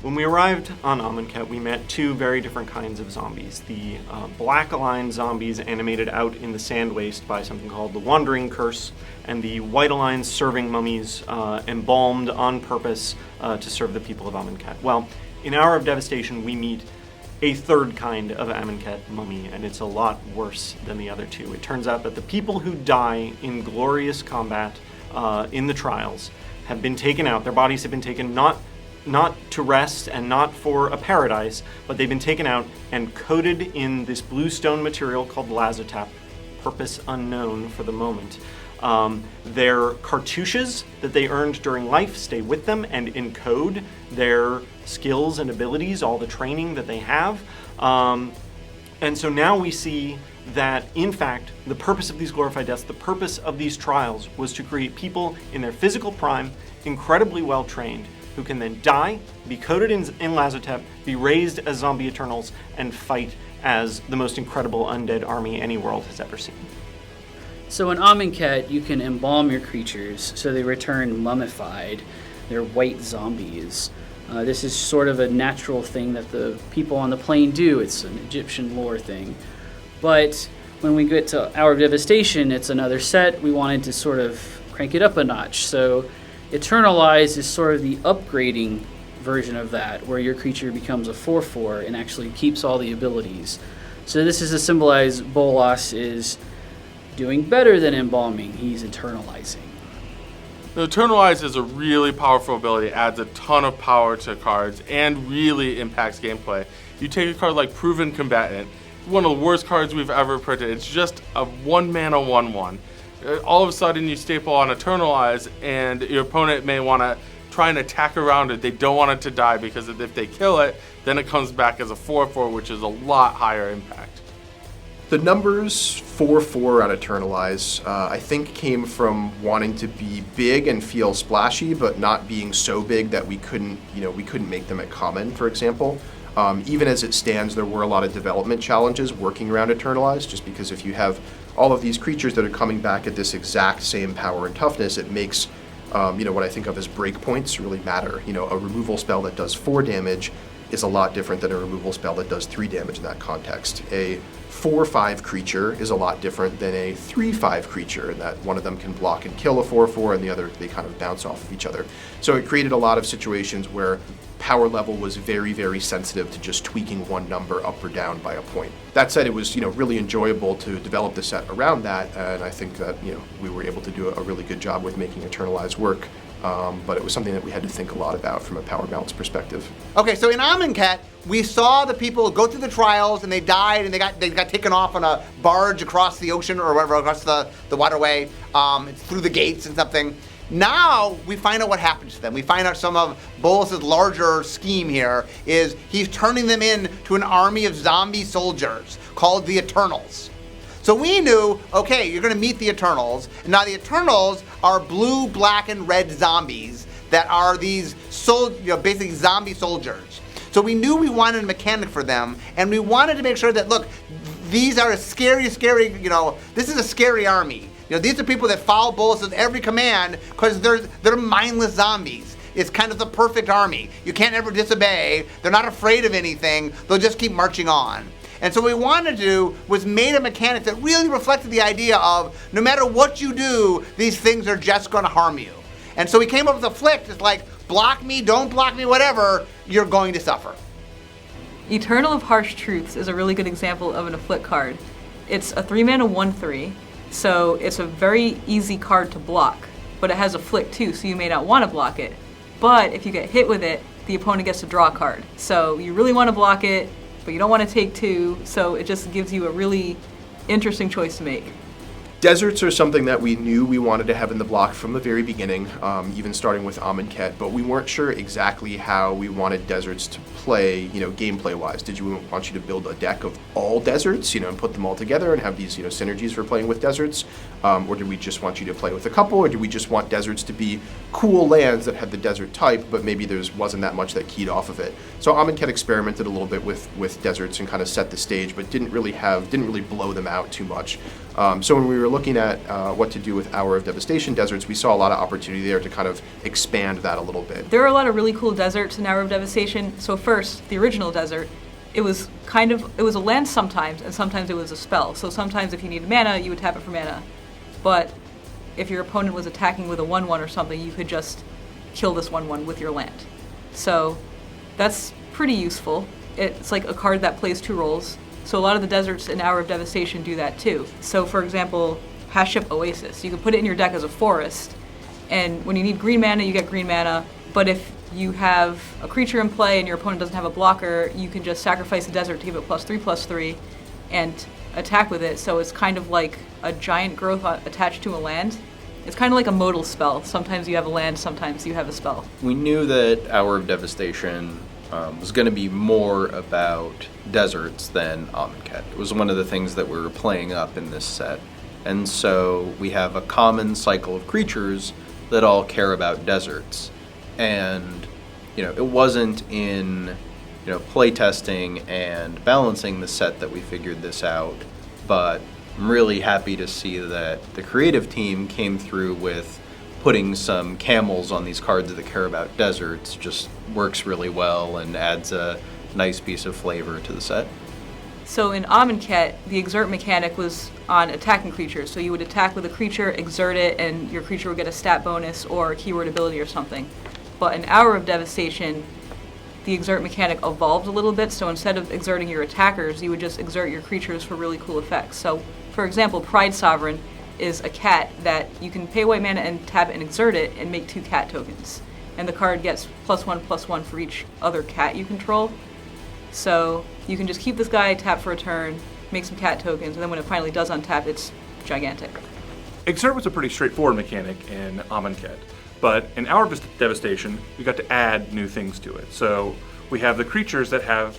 When we arrived on Amonkhet, we met two very different kinds of zombies. The black-aligned zombies animated out in the sand waste by something called the Wandering Curse, and the white-aligned serving mummies embalmed on purpose to serve the people of Amonkhet. Well, in Hour of Devastation, we meet a third kind of Amonkhet mummy, and it's a lot worse than the other two. It turns out that the people who die in glorious combat in the trials have been taken out. Their bodies have been taken not to rest and not for a paradise, but they've been taken out and coated in this bluestone material called lazotap, purpose unknown for the moment. Their cartouches that they earned during life stay with them and encode their skills and abilities, all the training that they have. And so now we see that, in fact, the purpose of these glorified deaths, the purpose of these trials, was to create people in their physical prime, incredibly well trained, who can then die, be coated in lazotep, be raised as zombie Eternals, and fight as the most incredible undead army any world has ever seen. So in Amonkhet, you can embalm your creatures so they return mummified. They're white zombies. This is sort of a natural thing that the people on the plane do. It's an Egyptian lore thing. But when we get to Hour of Devastation, it's another set. We wanted to sort of crank it up a notch. So Eternalize is sort of the upgrading version of that, where your creature becomes a 4/4 and actually keeps all the abilities. So this is to symbolize Bolas is doing better than embalming. He's eternalizing. The Eternalize is a really powerful ability, adds a ton of power to cards, and really impacts gameplay. You take a card like Proven Combatant, one of the worst cards we've ever printed. It's just a 1-mana 1/1. All of a sudden you staple on Eternalize, and your opponent may want to try and attack around it. They don't want it to die, because if they kill it, then it comes back as a 4/4, which is a lot higher impact. The numbers 4/4 on Eternalize, I think, came from wanting to be big and feel splashy, but not being so big that we couldn't make them at common, for example. Even as it stands, there were a lot of development challenges working around Eternalize, just because if you have all of these creatures that are coming back at this exact same power and toughness, it makes what I think of as breakpoints really matter. A removal spell that does 4 damage is a lot different than a removal spell that does 3 damage in that context. A 4/5 creature is a lot different than a 3/5 creature, in that one of them can block and kill a 4/4, and the other, they kind of bounce off of each other. So it created a lot of situations where power level was very, very sensitive to just tweaking one number up or down by a point. That said, it was really enjoyable to develop the set around that, and I think that we were able to do a really good job with making Eternalize work. But it was something that we had to think a lot about from a power balance perspective. Okay, so in Amonkhet, we saw the people go through the trials and they died and they got taken off on a barge across the ocean or whatever, across the waterway, through the gates and something. Now we find out what happens to them. We find out some of Bolas's larger scheme here is he's turning them into an army of zombie soldiers called the Eternals. So we knew, okay, you're going to meet the Eternals. And now the Eternals are blue, black, and red zombies that are these basically zombie soldiers. So we knew we wanted a mechanic for them, and we wanted to make sure that, look, these are a scary, this is a scary army. These are people that follow Bolas's every command because they're mindless zombies. It's kind of the perfect army. You can't ever disobey. They're not afraid of anything. They'll just keep marching on. And so what we wanted to do was made a mechanic that really reflected the idea of no matter what you do, these things are just going to harm you. And so we came up with a flick that's like, block me, don't block me, whatever, you're going to suffer. Eternal of Harsh Truths is a really good example of an afflict card. It's a 3-mana 1/3, so it's a very easy card to block, but it has afflict too, so you may not want to block it. But if you get hit with it, the opponent gets to draw a card. So you really want to block it, but you don't want to take 2, so it just gives you a really interesting choice to make. Deserts are something that we knew we wanted to have in the block from the very beginning, even starting with Amonkhet, but we weren't sure exactly how we wanted deserts to play, gameplay-wise. Did you want you to build a deck of all deserts, and put them all together and have these, synergies for playing with deserts? Or do we just want you to play with a couple? Or do we just want deserts to be cool lands that had the desert type, but maybe there wasn't that much that keyed off of it? So Amonkhet experimented a little bit with deserts and kind of set the stage, but didn't really blow them out too much. So when we were looking at what to do with Hour of Devastation deserts, we saw a lot of opportunity there to kind of expand that a little bit. There are a lot of really cool deserts in Hour of Devastation. So first, the original desert, it was a land sometimes, and sometimes it was a spell. So sometimes if you needed mana, you would tap it for mana. But if your opponent was attacking with a 1/1 or something, you could just kill this 1/1 with your land. So that's pretty useful. It's like a card that plays 2 roles. So a lot of the deserts in Hour of Devastation do that too. So for example, Haship Oasis. You can put it in your deck as a forest, and when you need green mana, you get green mana. But if you have a creature in play and your opponent doesn't have a blocker, you can just sacrifice the desert to give it +3/+3 and attack with it. So it's kind of like a giant growth attached to a land. It's kind of like a modal spell. Sometimes you have a land, sometimes you have a spell. We knew that Hour of Devastation was going to be more about deserts than Amonkhet. It was one of the things that we were playing up in this set. And so we have a common cycle of creatures that all care about deserts. And, it wasn't in, playtesting and balancing the set that we figured this out, but I'm really happy to see that the creative team came through with putting some camels on these cards that care about deserts. Just works really well and adds a nice piece of flavor to the set. So in Amonkhet, the exert mechanic was on attacking creatures. So you would attack with a creature, exert it, and your creature would get a stat bonus or a keyword ability or something. But in Hour of Devastation, the exert mechanic evolved a little bit. So instead of exerting your attackers, you would just exert your creatures for really cool effects. So for example, Pride Sovereign is a cat that you can pay white mana and tap it and exert it and make 2 cat tokens. And the card gets +1/+1 for each other cat you control. So you can just keep this guy, tap for a turn, make some cat tokens, and then when it finally does untap, it's gigantic. Exert was a pretty straightforward mechanic in Amonkhet, but in Hour of Devastation, we got to add new things to it. So we have the creatures that have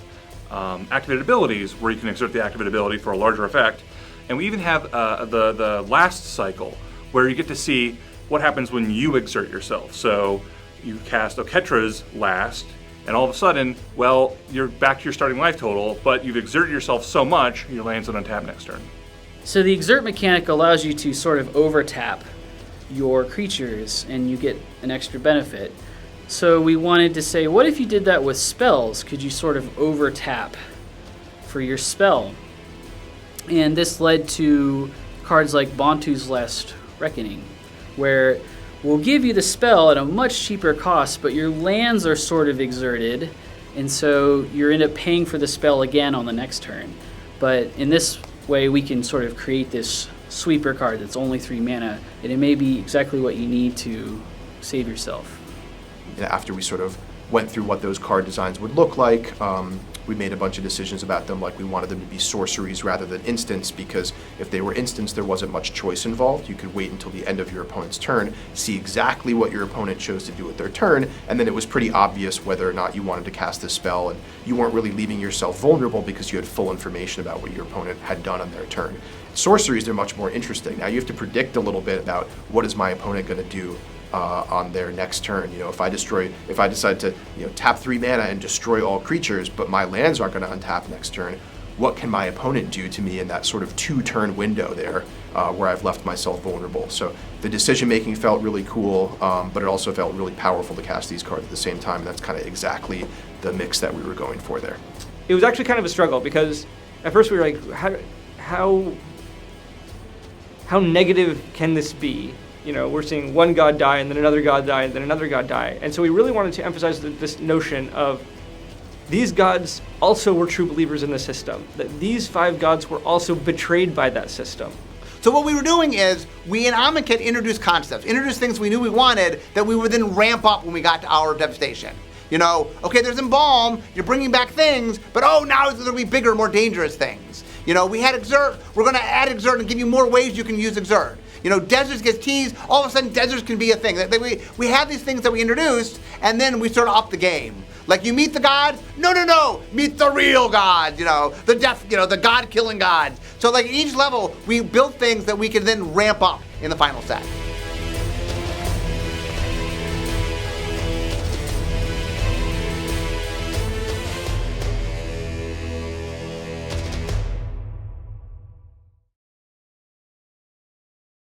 activated abilities, where you can exert the activated ability for a larger effect, and we even have the last cycle, where you get to see what happens when you exert yourself. So you cast Oketra's last, and all of a sudden, well, you're back to your starting life total, but you've exerted yourself so much, your land's on untap next turn. So the exert mechanic allows you to sort of overtap your creatures, and you get an extra benefit. So we wanted to say, what if you did that with spells? Could you sort of overtap for your spell? And this led to cards like Bontu's Last Reckoning, where we'll give you the spell at a much cheaper cost, but your lands are sort of exerted, and so you end up paying for the spell again on the next turn. But in this way, we can sort of create this sweeper card that's only 3 mana, and it may be exactly what you need to save yourself. After we sort of went through what those card designs would look like, we made a bunch of decisions about them, like we wanted them to be sorceries rather than instants, because if they were instants, there wasn't much choice involved. You could wait until the end of your opponent's turn, see exactly what your opponent chose to do with their turn, and then it was pretty obvious whether or not you wanted to cast this spell, and you weren't really leaving yourself vulnerable because you had full information about what your opponent had done on their turn. Sorceries, they're much more interesting. Now you have to predict a little bit about what is my opponent going to do on their next turn. If I decide to tap 3 mana and destroy all creatures, but my lands aren't going to untap next turn, what can my opponent do to me in that sort of 2-turn window there where I've left myself vulnerable? So the decision making felt really cool, but it also felt really powerful to cast these cards at the same time, and that's kind of exactly the mix that we were going for there. It was actually kind of a struggle, because at first we were like, how negative can this be? We're seeing one god die, and then another god die, and then another god die. And so we really wanted to emphasize this notion of these gods also were true believers in the system, that these 5 gods were also betrayed by that system. So what we were doing is, we in Amonkhet introduced concepts, introduced things we knew we wanted that we would then ramp up when we got to Hour of Devastation. Okay, there's Embalm, you're bringing back things, but now there's going to be bigger, more dangerous things. We had Exert, we're going to add Exert and give you more ways you can use Exert. Deserts gets teased, all of a sudden deserts can be a thing. We have these things that we introduced, and then we sort of upped the game. Like you meet the god, no, meet the real god, the god-killing god. So like each level, we built things that we can then ramp up in the final set.